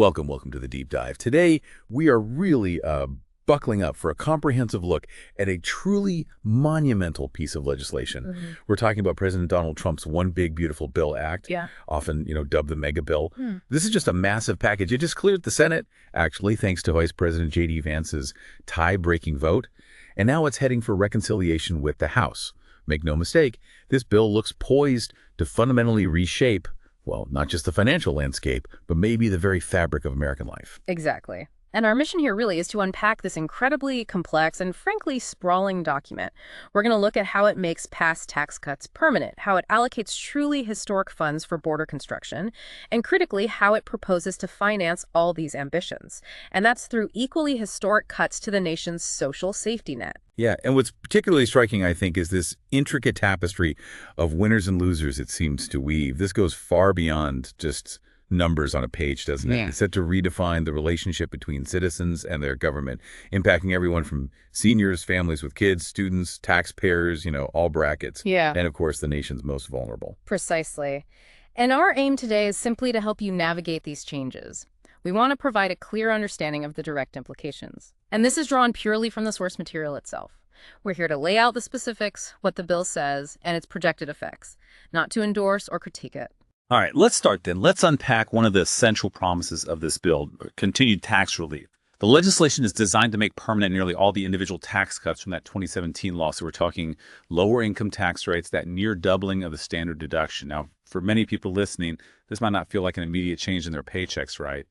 Welcome to the Deep Dive. Today, we are really buckling up for a comprehensive look at a truly monumental piece of legislation. We're talking about President Donald Trump's One Big Beautiful Bill Act, often, dubbed the Megabill. This is just a massive package. It just cleared the Senate, actually, thanks to Vice President J.D. Vance's tie-breaking vote. And now it's heading for reconciliation with the House. Make no mistake, this bill looks poised to fundamentally reshape, well, not just the financial landscape, but maybe the very fabric of American life. Exactly. And our mission here really is to unpack this incredibly complex and frankly sprawling document. We're going to look at how it makes past tax cuts permanent, how it allocates truly historic funds for border construction, and critically, how it proposes to finance all these ambitions. And that's through equally historic cuts to the nation's social safety net. Yeah, and what's particularly striking, I think, is this intricate tapestry of winners and losers it seems to weave. This goes far beyond just numbers on a page, doesn't it? Yeah. It's set to redefine the relationship between citizens and their government, impacting everyone from seniors, families with kids, students, taxpayers, all brackets. Yeah. And, of course, the nation's most vulnerable. Precisely. And our aim today is simply to help you navigate these changes. We want to provide a clear understanding of the direct implications. And this is drawn purely from the source material itself. We're here to lay out the specifics, what the bill says, and its projected effects, not to endorse or critique it. All right, let's start then. Let's unpack one of the essential promises of this bill, continued tax relief. The legislation is designed to make permanent nearly all the individual tax cuts from that 2017 law. So we're talking lower income tax rates, that near doubling of the standard deduction. Now, for many people listening, this might not feel like an immediate change in their paychecks, right?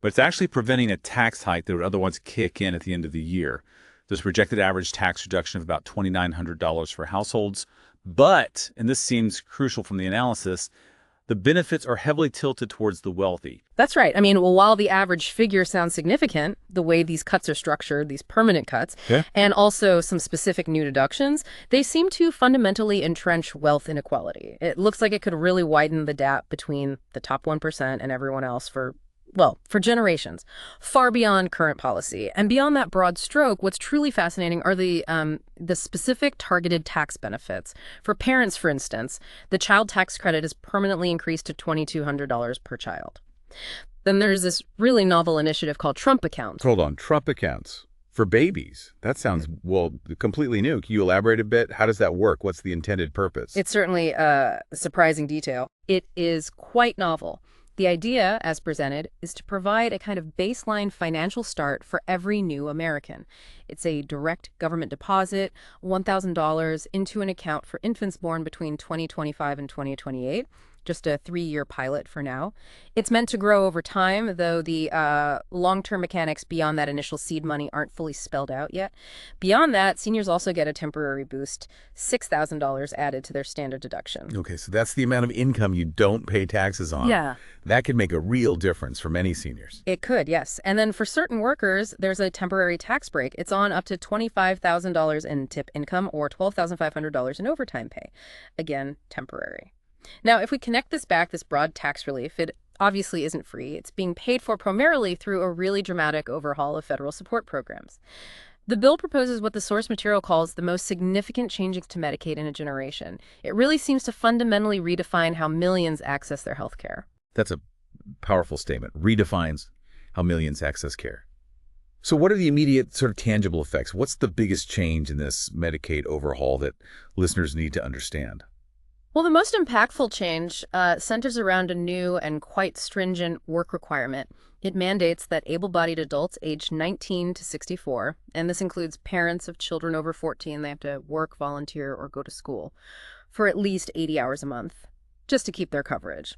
But it's actually preventing a tax hike that would otherwise kick in at the end of the year. There's a projected average tax reduction of about $2,900 for households. But, and this seems crucial from the analysis, the benefits are heavily tilted towards the wealthy. That's right. While the average figure sounds significant, the way these cuts are structured, these permanent cuts, and also some specific new deductions, they seem to fundamentally entrench wealth inequality. It looks like it could really widen the gap between the top 1% and everyone else for generations, far beyond current policy. And beyond that broad stroke, what's truly fascinating are the specific targeted tax benefits. For parents, for instance, the child tax credit is permanently increased to $2,200 per child. Then there's this really novel initiative called Trump Accounts. Hold on, Trump accounts for babies. That sounds, completely new. Can you elaborate a bit? How does that work? What's the intended purpose? It's certainly a surprising detail. It is quite novel. The idea, as presented, is to provide a kind of baseline financial start for every new American. It's a direct government deposit, $1,000 into an account for infants born between 2025 and 2028, just a 3-year pilot for now. It's meant to grow over time, though the long-term mechanics beyond that initial seed money aren't fully spelled out yet. Beyond that, seniors also get a temporary boost, $6,000 added to their standard deduction. Okay, so that's the amount of income you don't pay taxes on. Yeah. That could make a real difference for many seniors. It could, yes. And then for certain workers, there's a temporary tax break. It's on up to $25,000 in tip income or $12,500 in overtime pay. Again, temporary. Now, if we connect this back, this broad tax relief, it obviously isn't free. It's being paid for primarily through a really dramatic overhaul of federal support programs. The bill proposes what the source material calls the most significant changes to Medicaid in a generation. It really seems to fundamentally redefine how millions access their health care. That's a powerful statement. Redefines how millions access care. So what are the immediate sort of tangible effects? What's the biggest change in this Medicaid overhaul that listeners need to understand? Well, the most impactful change centers around a new and quite stringent work requirement. It mandates that able-bodied adults aged 19 to 64, and this includes parents of children over 14, they have to work, volunteer, or go to school, for at least 80 hours a month, just to keep their coverage.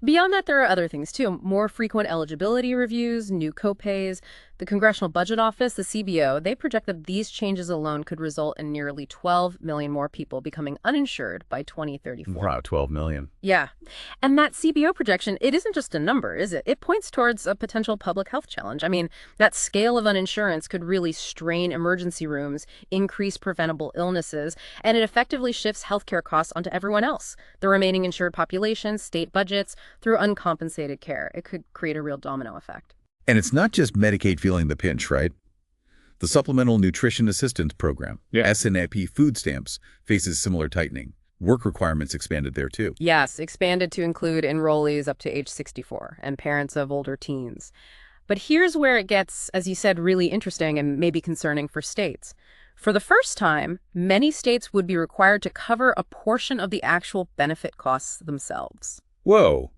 Beyond that, there are other things, too. More frequent eligibility reviews, new copays. The Congressional Budget Office, the CBO, they project that these changes alone could result in nearly 12 million more people becoming uninsured by 2034. Wow, 12 million. Yeah. And that CBO projection, it isn't just a number, is it? It points towards a potential public health challenge. That scale of uninsurance could really strain emergency rooms, increase preventable illnesses, and it effectively shifts healthcare costs onto everyone else, the remaining insured population, state budgets, through uncompensated care. It could create a real domino effect. And it's not just Medicaid feeling the pinch, right? The Supplemental Nutrition Assistance Program, SNAP food stamps, faces similar tightening. Work requirements expanded there, too. Yes, expanded to include enrollees up to age 64 and parents of older teens. But here's where it gets, as you said, really interesting and maybe concerning for states. For the first time, many states would be required to cover a portion of the actual benefit costs themselves. Whoa.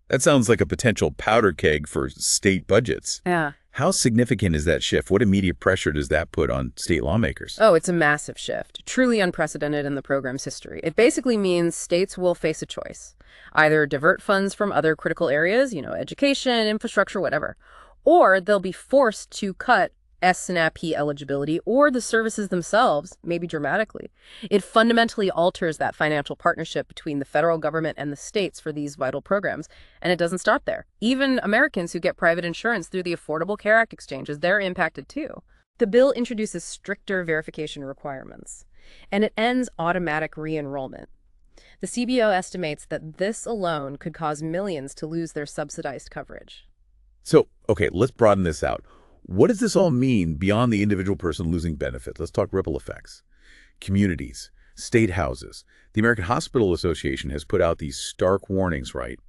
That sounds like a potential powder keg for state budgets. Yeah. How significant is that shift? What immediate pressure does that put on state lawmakers? Oh, it's a massive shift, truly unprecedented in the program's history. It basically means states will face a choice. Either divert funds from other critical areas, education, infrastructure, whatever, or they'll be forced to cut SNAP eligibility or the services themselves, maybe dramatically. It fundamentally alters that financial partnership between the federal government and the states for these vital programs. And it doesn't stop there. Even Americans who get private insurance through the Affordable Care Act exchanges, they're impacted too. The bill introduces stricter verification requirements, and it ends automatic re-enrollment. The CBO estimates that this alone could cause millions to lose their subsidized coverage. So, okay, let's broaden this out. What does this all mean beyond the individual person losing benefits? Let's talk ripple effects. Communities, state houses. The American Hospital Association has put out these stark warnings, right,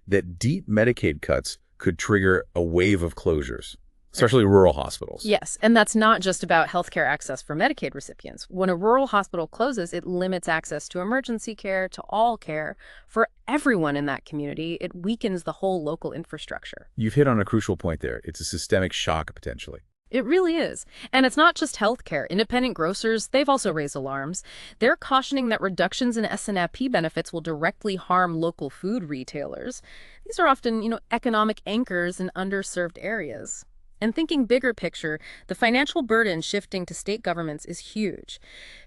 that deep Medicaid cuts could trigger a wave of closures, especially rural hospitals. Yes, and that's not just about healthcare access for Medicaid recipients. When a rural hospital closes, it limits access to emergency care, to all care. For everyone in that community, it weakens the whole local infrastructure. You've hit on a crucial point there. It's a systemic shock, potentially. It really is. And it's not just healthcare. Independent grocers, they've also raised alarms. They're cautioning that reductions in SNAP benefits will directly harm local food retailers. These are often, economic anchors in underserved areas. And thinking bigger picture, the financial burden shifting to state governments is huge.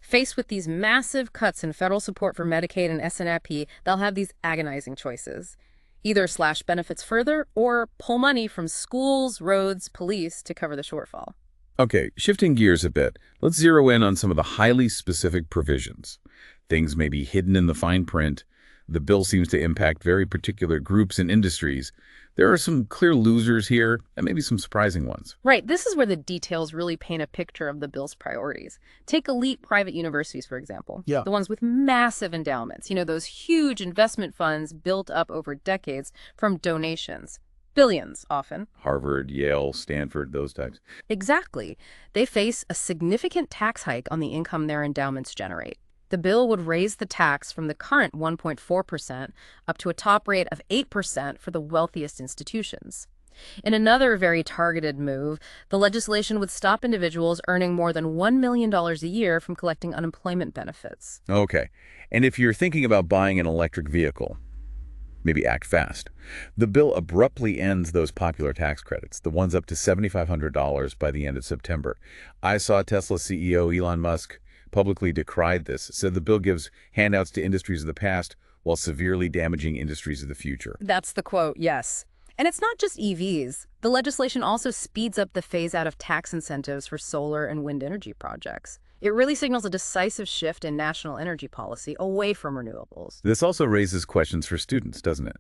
Faced with these massive cuts in federal support for Medicaid and SNAP, they'll have these agonizing choices. Either slash benefits further or pull money from schools, roads, police to cover the shortfall. Okay, shifting gears a bit, let's zero in on some of the highly specific provisions. Things may be hidden in the fine print. The bill seems to impact very particular groups and industries. There are some clear losers here, and maybe some surprising ones. Right. This is where the details really paint a picture of the bill's priorities. Take elite private universities, for example. Yeah. The ones with massive endowments. Those huge investment funds built up over decades from donations. Billions, often. Harvard, Yale, Stanford, those types. Exactly. They face a significant tax hike on the income their endowments generate. The bill would raise the tax from the current 1.4% up to a top rate of 8% for the wealthiest institutions. In another very targeted move, the legislation would stop individuals earning more than $1 million a year from collecting unemployment benefits. Okay. And if you're thinking about buying an electric vehicle, maybe act fast. The bill abruptly ends those popular tax credits, the ones up to $7,500 by the end of September. I saw Tesla CEO Elon Musk publicly decried this, said the bill gives handouts to industries of the past while severely damaging industries of the future. That's the quote, yes. And it's not just EVs. The legislation also speeds up the phase-out of tax incentives for solar and wind energy projects. It really signals a decisive shift in national energy policy away from renewables. This also raises questions for students, doesn't it?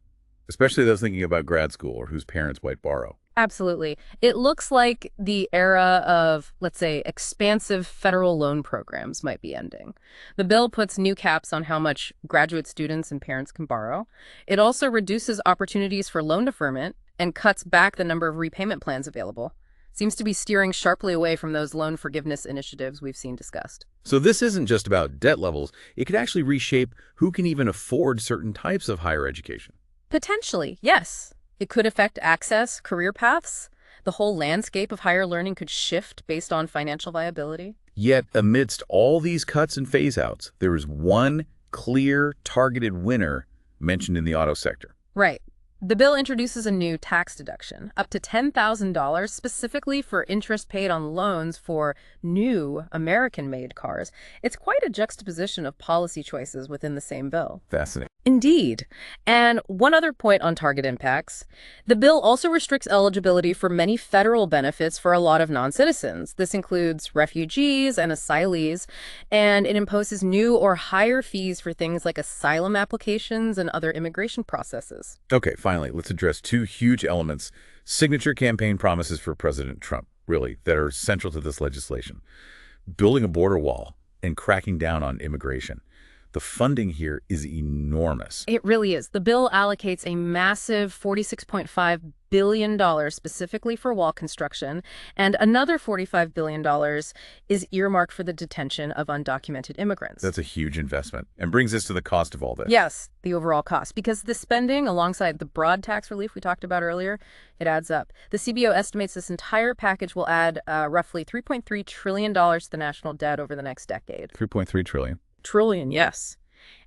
Especially those thinking about grad school or whose parents might borrow. Absolutely. It looks like the era of, let's say, expansive federal loan programs might be ending. The bill puts new caps on how much graduate students and parents can borrow. It also reduces opportunities for loan deferment and cuts back the number of repayment plans available. Seems to be steering sharply away from those loan forgiveness initiatives we've seen discussed. So this isn't just about debt levels. It could actually reshape who can even afford certain types of higher education. Potentially, yes. It could affect access, career paths. The whole landscape of higher learning could shift based on financial viability. Yet, amidst all these cuts and phase-outs, there is one clear, targeted winner mentioned in the auto sector. Right. The bill introduces a new tax deduction, up to $10,000 specifically for interest paid on loans for new American-made cars. It's quite a juxtaposition of policy choices within the same bill. Fascinating. Indeed. And one other point on target impacts. The bill also restricts eligibility for many federal benefits for a lot of non-citizens. This includes refugees and asylees, and it imposes new or higher fees for things like asylum applications and other immigration processes. Okay, finally, let's address two huge elements, signature campaign promises for President Trump, really, that are central to this legislation. Building a border wall and cracking down on immigration. The funding here is enormous. It really is. The bill allocates a massive $46.5 billion specifically for wall construction, and another $45 billion is earmarked for the detention of undocumented immigrants. That's a huge investment and brings us to the cost of all this. Yes, the overall cost, because the spending alongside the broad tax relief we talked about earlier, it adds up. The CBO estimates this entire package will add roughly $3.3 trillion to the national debt over the next decade. 3.3 trillion. Trillion, yes.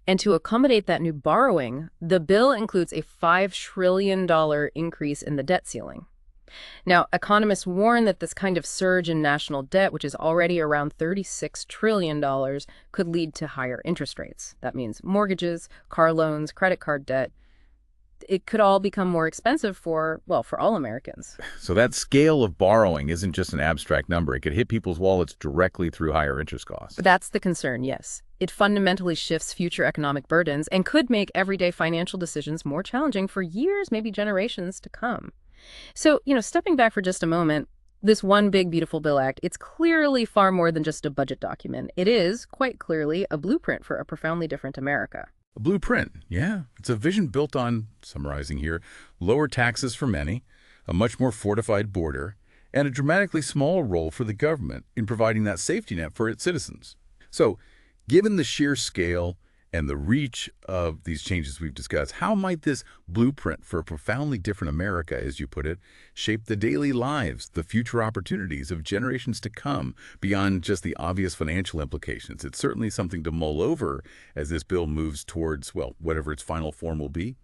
And to accommodate that new borrowing, the bill includes a $5 trillion increase in the debt ceiling. Now, economists warn that this kind of surge in national debt, which is already around $36 trillion, could lead to higher interest rates. That means mortgages, car loans, credit card debt. It could all become more expensive for all Americans. So that scale of borrowing isn't just an abstract number. It could hit people's wallets directly through higher interest costs. That's the concern, yes. It fundamentally shifts future economic burdens and could make everyday financial decisions more challenging for years, maybe generations to come. So, stepping back for just a moment, this One Big Beautiful Bill Act, it's clearly far more than just a budget document. It is, quite clearly, a blueprint for a profoundly different America. A blueprint, yeah. It's a vision built on, summarizing here, lower taxes for many, a much more fortified border, and a dramatically smaller role for the government in providing that safety net for its citizens. So, given the sheer scale and the reach of these changes we've discussed, how might this blueprint for a profoundly different America, as you put it, shape the daily lives, the future opportunities of generations to come, beyond just the obvious financial implications? It's certainly something to mull over as this bill moves towards, whatever its final form will be.